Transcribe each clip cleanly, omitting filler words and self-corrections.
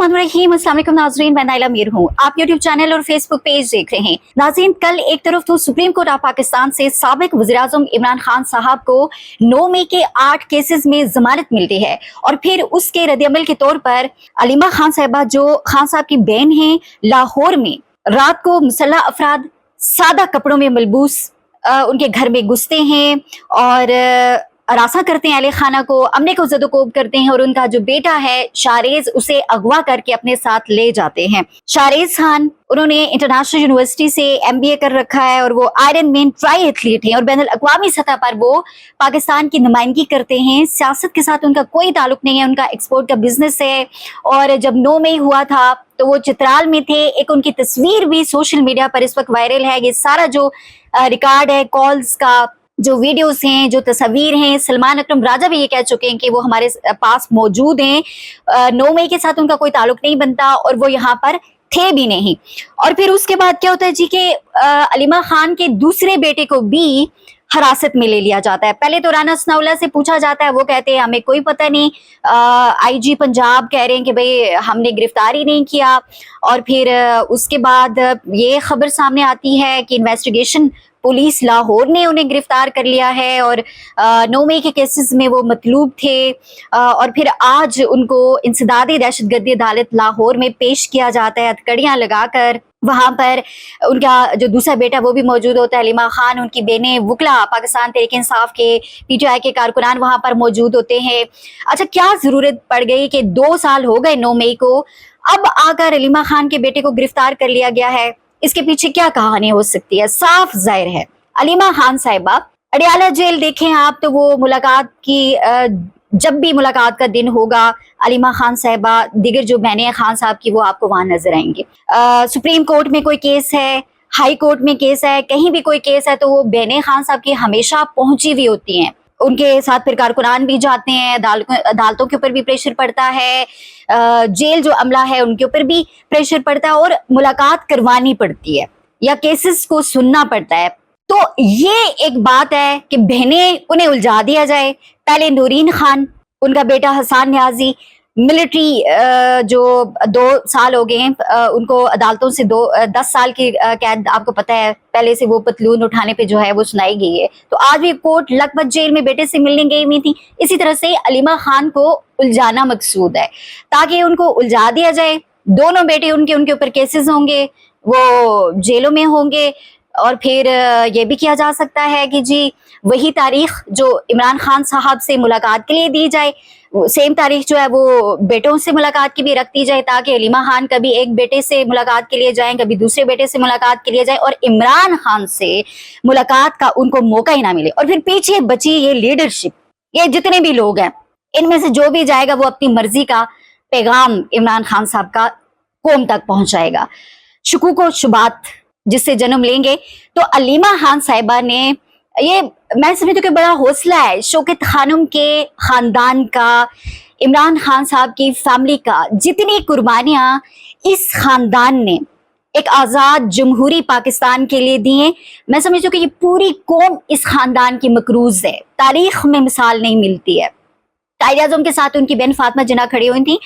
बिस्मिल्लाहिर्रहमानिर्रहीम। अस्सलाम वालेकुम नाज़रीन, मैं नाइला मीर हूँ। आप यूट्यूब चैनल और फेसबुक पेज देख रहे हैं। नाज़रीन, कल एक तरफ तो सुप्रीम कोर्ट ऑफ पाकिस्तान से साबिक वज़ीर-ए-आज़म इमरान खान साहब को 9 मई के 8 केसेस में जमानत मिलती है और फिर उसके रद्द-ए-अमल के तौर पर अलीमा खान साहिबा जो खान साहब की बहन हैं, लाहौर में रात को मुसल्लह अफराद सादा कपड़ों में मलबूस उनके घर में घुसते हैं और अरासा करते हैं अहले खाना को, अमने को ज़दोकोब करते हैं और उनका जो बेटा है शारेज उसे अगवा करके अपने साथ ले जाते हैं। शारेज खान उन्होंने इंटरनेशनल यूनिवर्सिटी से MBA कर रखा है और वो आयरन मैन ट्राई एथलीट हैं और बैनुल अक़वामी सतह पर वो पाकिस्तान की नुमाइंदगी करते हैं। सियासत के साथ उनका कोई ताल्लुक नहीं है, उनका एक्सपोर्ट का बिजनेस है। और जब 9 मई हुआ था तो वो चित्राल में थे। एक उनकी तस्वीर भी सोशल मीडिया पर इस वक्त वायरल है। ये सारा जो रिकॉर्ड है कॉल्स का, जो वीडियोस हैं, जो तस्वीर हैं, सलमान अकरम राजा भी ये कह चुके हैं कि वो हमारे पास मौजूद हैं। 9 मई के साथ उनका कोई ताल्लुक नहीं बनता और वो यहाँ पर थे भी नहीं। और फिर उसके बाद क्या होता है जी कि अलीमा खान के दूसरे बेटे को भी हिरासत में ले लिया जाता है। पहले तो राना सनाउल्लाह से पूछा जाता है, वो कहते हैं हमें कोई पता नहीं। IG पंजाब कह रहे हैं कि भाई हमने गिरफ्तारी नहीं किया। और फिर उसके बाद ये खबर सामने आती है कि इन्वेस्टिगेशन पुलिस लाहौर ने उन्हें गिरफ्तार कर लिया है और 9 मई के केसेस में वो मतलूब थे। और फिर आज उनको इंसदादी दहशतगर्दी अदालत लाहौर में पेश किया जाता है हथकड़ियाँ लगाकर। वहाँ पर उनका जो दूसरा बेटा वो भी मौजूद होता है, अलीमा खान, उनकी बहनें, वकला, पाकिस्तान तहरीक इंसाफ के PTI के कारकुनान वहाँ पर मौजूद होते हैं। अच्छा, क्या ज़रूरत पड़ गई कि 2 साल हो गए 9 मई को, अब आकर अलीमा खान के बेटे को गिरफ्तार कर लिया गया है? इसके पीछे क्या कहानी हो सकती है? साफ जाहिर है अलीमा खान साहिबा अडियाला जेल देखें आप तो वो मुलाकात की जब भी मुलाकात का दिन होगा अलीमा खान साहिबा दिगर जो बहनें खान साहब की वो आपको वहां नजर आएंगी। सुप्रीम कोर्ट में कोई केस है, हाई कोर्ट में केस है, कहीं भी कोई केस है तो वो बहनें खान साहब की हमेशा पहुंची हुई होती हैं। उनके साथ फिर कारकुनान भी जाते हैं, अदालतों के ऊपर भी प्रेशर पड़ता है, जेल जो अमला है उनके ऊपर भी प्रेशर पड़ता है और मुलाकात करवानी पड़ती है या केसेस को सुनना पड़ता है। तो ये एक बात है कि बहनें उन्हें उलझा दिया जाए। पहले नूरीन खान, उनका बेटा हसन न्याजी, मिलिट्री जो 2 साल हो गए हैं उनको अदालतों से 10 साल की कैद, आपको पता है पहले से वो पतलून उठाने पे जो है वो सुनाई गई है। तो आज भी कोर्ट लखपत जेल में बेटे से मिलने गई हुई थी। इसी तरह से अलीमा खान को उलझाना मकसूद है ताकि उनको उलझा दिया जाए। दोनों बेटे उनके ऊपर केसेस होंगे, वो जेलों में होंगे। और फिर ये भी किया जा सकता है कि जी वही तारीख जो इमरान खान साहब से मुलाकात के लिए दी जाए, सेम तारीख जो है वो बेटों से मुलाकात की भी रख दी जाए ताकि अलीमा खान कभी एक बेटे से मुलाकात के लिए जाएं, कभी दूसरे बेटे से मुलाकात के लिए जाएं और इमरान खान से मुलाकात का उनको मौका ही ना मिले। और फिर पीछे बची ये लीडरशिप, ये जितने भी लोग हैं, इनमें से जो भी जाएगा वो अपनी मर्जी का पैगाम इमरान खान साहब का कौम तक पहुंचाएगा। शुकूक व शुबात जिससे जन्म लेंगे। तो अलीमा खान साहिबा ने ये, मैं समझती हूँ कि बड़ा हौसला है शौकत खानम के खानदान का, इमरान खान साहब की फैमिली का, जितनी कुर्बानियां इस खानदान ने एक आज़ाद जमहूरी पाकिस्तान के लिए दी हैं, मैं समझती हूँ कि ये पूरी कौम इस खानदान की मकरूज है। तारीख में मिसाल नहीं मिलती है। कायद-ए-आज़म के साथ उनकी बहन फातिमा जिन्ना खड़ी हुई थी।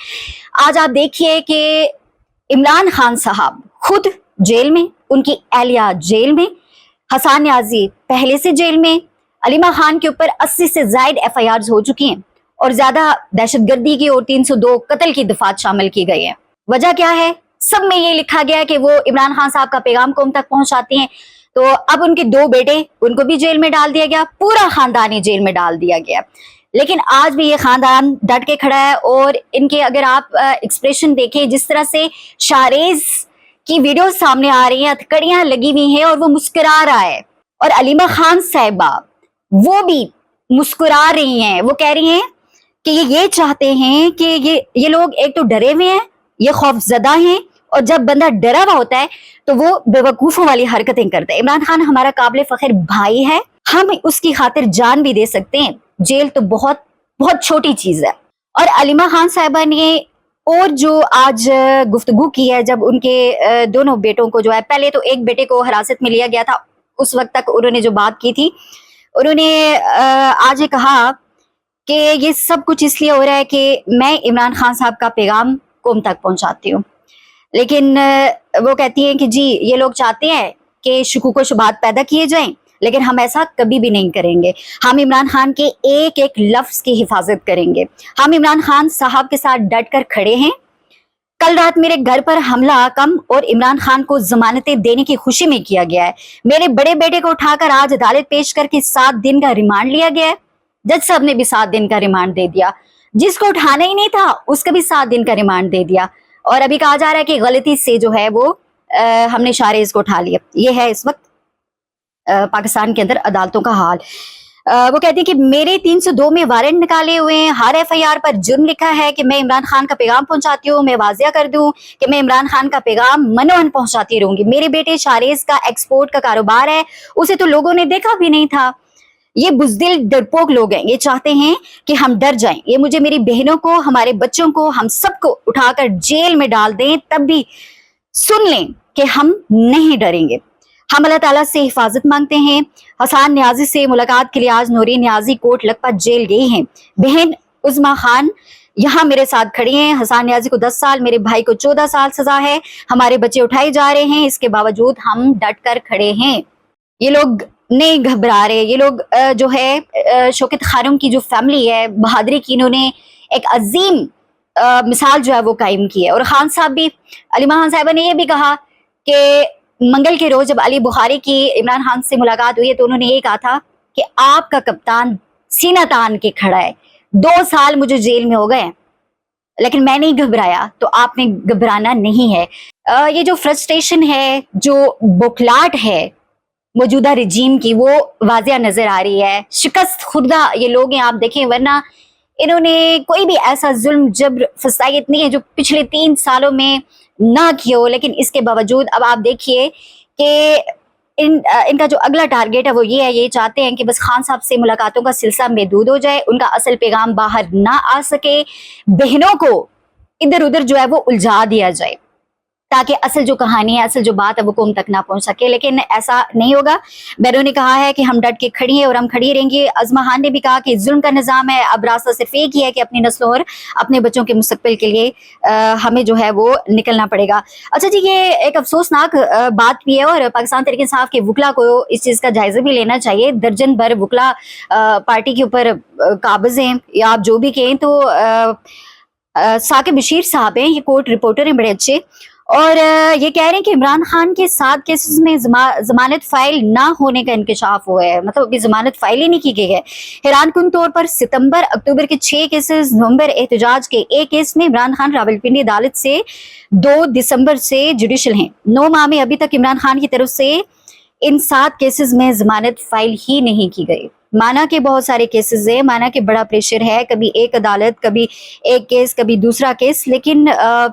आज आप देखिए कि इमरान खान साहब खुद जेल में, उनकी एहलिया जेल में, हसन न्याजी पहले से जेल में, अलीमा खान के ऊपर 80 से ज़ायद FIRs हो चुकी हैं और ज्यादा दहशतगर्दी की और 302 कत्ल की दफात शामिल की गई है। वजह क्या है? सब में ये लिखा गया है कि वो इमरान खान साहब का पैगाम कौम तक पहुंचाती हैं। तो अब उनके 2 बेटे, उनको भी जेल में डाल दिया गया, पूरा खानदान ही जेल में डाल दिया गया। लेकिन आज भी ये खानदान डट के खड़ा है और इनके अगर आप एक्सप्रेशन देखें, जिस तरह से शारेज की वीडियो सामने आ रही है, हथकड़ियां लगी हुई हैं और वो मुस्कुरा रहा है, और अलीमा खान साहिबा वो भी मुस्कुरा रही हैं। वो कह रही हैं कि ये चाहते हैं कि ये लोग एक तो डरे हुए हैं, ये खौफजदा हैं, और जब बंदा डरा हुआ होता है तो वो बेवकूफों वाली हरकतें करता है। इमरान खान हमारा काबिल फख्र भाई है, हम उसकी खातिर जान भी दे सकते हैं। जेल तो बहुत बहुत छोटी चीज है। और अलीमा खान साहिबा ने और जो आज गुफ्तगू की है, जब उनके दोनों बेटों को जो है, पहले तो एक बेटे को हिरासत में लिया गया था, उस वक्त तक उन्होंने जो बात की थी, उन्होंने आज ये कहा कि ये सब कुछ इसलिए हो रहा है कि मैं इमरान खान साहब का पैगाम कौम तक पहुंचाती हूँ। लेकिन वो कहती हैं कि जी ये लोग चाहते हैं कि शुकूक व शुबहात पैदा किए जाएं, लेकिन हम ऐसा कभी भी नहीं करेंगे। हम इमरान खान के एक एक लफ्ज की हिफाजत करेंगे। हम इमरान खान साहब के साथ डट कर खड़े हैं। कल रात मेरे घर पर हमला कम और इमरान खान को जमानतें देने की खुशी में किया गया है। मेरे बड़े बेटे को उठाकर आज अदालत पेश करके 7 दिन का रिमांड लिया गया है। जज साहब ने भी 7 दिन का रिमांड दे दिया। जिसको उठाना ही नहीं था उसका भी 7 दिन का रिमांड दे दिया। और अभी कहा जा रहा है कि गलती से जो है वो हमने शारेज को उठा लिया। ये है इस वक्त पाकिस्तान के अंदर अदालतों का हाल। वो कहती है कि मेरे 302 में वारंट निकाले हुए हैं। हर FIR पर जुर्म लिखा है कि मैं इमरान खान का पैगाम पहुंचाती हूँ। मैं वाजिया कर दूं कि मैं इमरान खान का पैगाम मनोमन पहुंचाती रहूंगी। मेरे बेटे शारेज का एक्सपोर्ट का कारोबार है, उसे तो लोगों ने देखा भी नहीं था। ये बुजदिल डरपोक लोग हैं, ये चाहते हैं कि हम डर जाएं। ये मुझे, मेरी बहनों को, हमारे बच्चों को, हम सबको उठाकर जेल में डाल दें, तब भी सुन लें कि हम नहीं डरेंगे। हम अल्लाह ताला से हिफाजत मांगते हैं। हसन न्याजी से मुलाकात के लिए आज नूरी न्याजी कोट लखपत जेल गई हैं। बहन उज़मा खान यहाँ मेरे साथ खड़ी हैं। हसन न्याजी को 10 साल, मेरे भाई को 14 साल सजा है। हमारे बच्चे उठाए जा रहे हैं, इसके बावजूद हम डट कर खड़े हैं। ये लोग नहीं घबरा रहे। ये लोग जो है शौकत खानम की जो फैमिली है, बहादुरी की, इन्होंने एक अजीम मिसाल जो है वो कायम की है। और खान साहब भी, अलीमा खान साहिबा ने ये भी कहा कि मंगल के रोज जब अली बुखारी की इमरान खान से मुलाकात हुई है तो उन्होंने ये कहा था कि आपका कप्तान सीना तान के खड़ा है। 2 साल मुझे जेल में हो गए लेकिन मैं नहीं घबराया, तो आपने घबराना नहीं है। ये जो फ्रस्ट्रेशन है, जो बुखलाहट है मौजूदा रिजीम की, वो वाजिया नजर आ रही है। शिकस्त खुर्दा ये लोग हैं, आप देखें, वरना इन्होंने कोई भी ऐसा जुल्म जबर फसायत नहीं है जो पिछले 3 सालों में ना किया हो। लेकिन इसके बावजूद अब आप देखिए कि इनका जो अगला टारगेट है वो ये है, ये चाहते हैं कि बस खान साहब से मुलाकातों का सिलसिला महदूद हो जाए, उनका असल पैगाम बाहर ना आ सके, बहनों को इधर उधर जो है वो उलझा दिया जाए, ताकि असल जो कहानी है, असल जो बात है वो कौम तक ना पहुंच सके। लेकिन ऐसा नहीं होगा। बैरों ने कहा है कि हम डट के खड़ी हैं और हम खड़ी रहेंगे। अज़मा खान ने भी कहा कि जुल्म का निज़ाम है, अब रास्ता सिर्फ एक ही है कि अपनी नस्लों और अपने बच्चों के मुस्तकबिल के लिए हमें जो है वो निकलना पड़ेगा। अच्छा जी, ये एक अफसोसनाक बात भी है और पाकिस्तान तहरीक इंसाफ के वकला को इस चीज़ का जायजा भी लेना चाहिए। दर्जन भर वकला पार्टी के ऊपर काबिज हैं, या आप जो भी कहें। तो साकिब बशीर साहब हैं, ये कोर्ट रिपोर्टर हैं बड़े अच्छे, और ये कह रहे हैं कि इमरान खान के 7 केसेस में जमानत फाइल ना होने का इंकशाफ हुआ है। मतलब अभी जमानत फाइल ही नहीं की गई है। हैरानकुन तौर पर सितंबर अक्टूबर के 6 केसेस, नवंबर एहतजाज के 1 केस में इमरान खान रावलपिंडी अदालत से 2 दिसंबर से जुडिशल हैं। 9 माह में अभी तक इमरान खान की तरफ से इन 7 केसेस में जमानत फाइल ही नहीं की गई। माना के बहुत सारे केसेस है, माना के बड़ा प्रेशर है, कभी एक अदालत, कभी एक केस, कभी दूसरा केस, लेकिन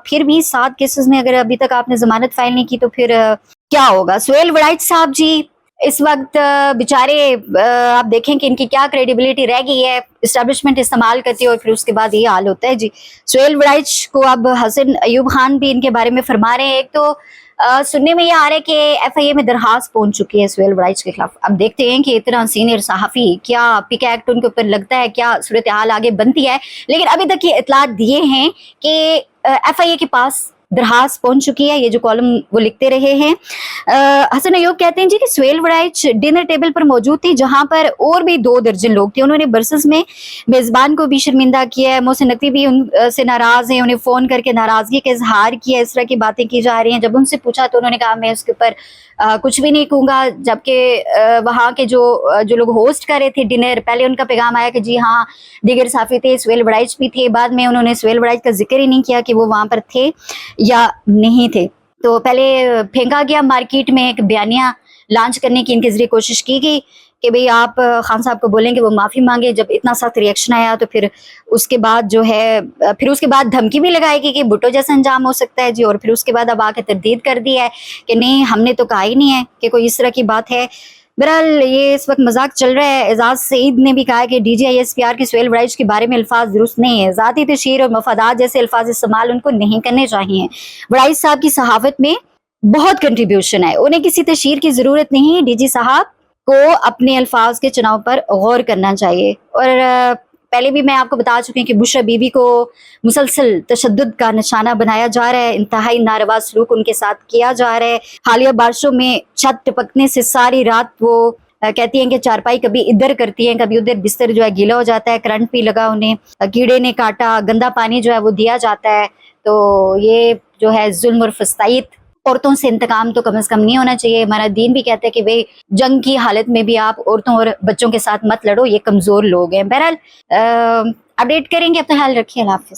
फिर भी 7 केसेस में अगर अभी तक आपने जमानत फाइल नहीं की तो फिर क्या होगा। सुहेल वड़ाइच साहब जी इस वक्त बेचारे, आप देखें कि इनकी क्या क्रेडिबिलिटी रह गई है। इस्टेब्लिशमेंट इस्तेमाल करती है और फिर उसके बाद ये हाल होता है जी। सुहेल वड़ाइच को अब हसन अयूब खान भी इनके बारे में फरमा रहे हैं। एक तो सुनने में ये आ रहा है कि FIA में दरखास्त पहुंच चुकी है सुहेल वड़ाइच के खिलाफ। अब देखते हैं कि इतना सीनियर सहाफी, क्या पिक एक्ट उनके ऊपर लगता है, क्या सूरत हाल आगे बनती है। लेकिन अभी तक ये इतलात दिए हैं कि FIA के पास दरखास्त पहुंच चुकी है। ये जो कॉलम वो लिखते रहे हैं। हसन अयूब कहते हैं जी कि सुहेल वड़ाइच डिनर टेबल पर मौजूद थी, जहां पर और भी 2 दर्जन लोग थे। उन्होंने बरसस में मेजबान को भी शर्मिंदा किया है। मोहसिन नकवी भी उनसे नाराज हैं, उन्हें फोन करके नाराजगी का इजहार किया। इस तरह की बातें की जा रही हैं। जब उनसे पूछा तो उन्होंने कहा मैं उसके ऊपर कुछ भी नहीं कहूँगा। जबकि वहाँ के जो लोग होस्ट कर रहे थे डिनर, पहले उनका पैगाम आया कि जी हाँ दीगर साफी थे, सुहेल वड़ाइच भी थे। बाद में उन्होंने सुहेल वड़ाइच का जिक्र ही नहीं किया कि वो वहाँ पर थे या नहीं थे। तो पहले फेंका गया मार्केट में, एक बयानिया लॉन्च करने की इनके जरिए कोशिश की गई कि भाई आप खान साहब को बोलें कि वो माफ़ी मांगे। जब इतना सख्त रिएक्शन आया तो फिर उसके बाद जो है, फिर उसके बाद धमकी भी लगाएगी कि भुट्टो जैसा अंजाम हो सकता है जी। और फिर उसके बाद अब आके तरदीद कर दी है कि नहीं, हमने तो कहा ही नहीं है कि कोई इस तरह की बात है। बहरहाल ये इस वक्त मजाक चल रहा है। एजाज सईद ने भी कहा कि DGISPR की सुहेल वड़ाइच के बारे में अल्फाज दुरुस्त नहीं है। ज़ाती तशहीर और मफादात जैसे अल्फाज इस्तेमाल उनको नहीं करने चाहिए। वड़ाइच साहब की सहाफत में बहुत कंट्रीब्यूशन है, उन्हें किसी तशहीर की ज़रूरत नहीं। DG साहब को अपने अल्फाज के चुनाव पर गौर करना चाहिए। और पहले भी मैं आपको बता चुकी हूँ कि बुशरा बीबी को मुसलसल तशद्दुद का निशाना बनाया जा रहा है, इंतहाई नारवा सलूक उनके साथ किया जा रहा है। हालिया बारिशों में छत टपकने से सारी रात वो कहती हैं कि चारपाई कभी इधर करती हैं कभी उधर, बिस्तर जो है गीला हो जाता है, करंट भी लगा उन्हें, कीड़े ने काटा, गंदा पानी जो है वो दिया जाता है। तो ये जो है जुल्म और फस्तायत, औरतों से इंतकाम तो कम से कम नहीं होना चाहिए। हमारा दीन भी कहता है कि भाई जंग की हालत में भी आप औरतों और बच्चों के साथ मत लड़ो, ये कमजोर लोग हैं। बहरहाल अपडेट करेंगे, अपना ख्याल रखिए, अल्लाह हाफिज।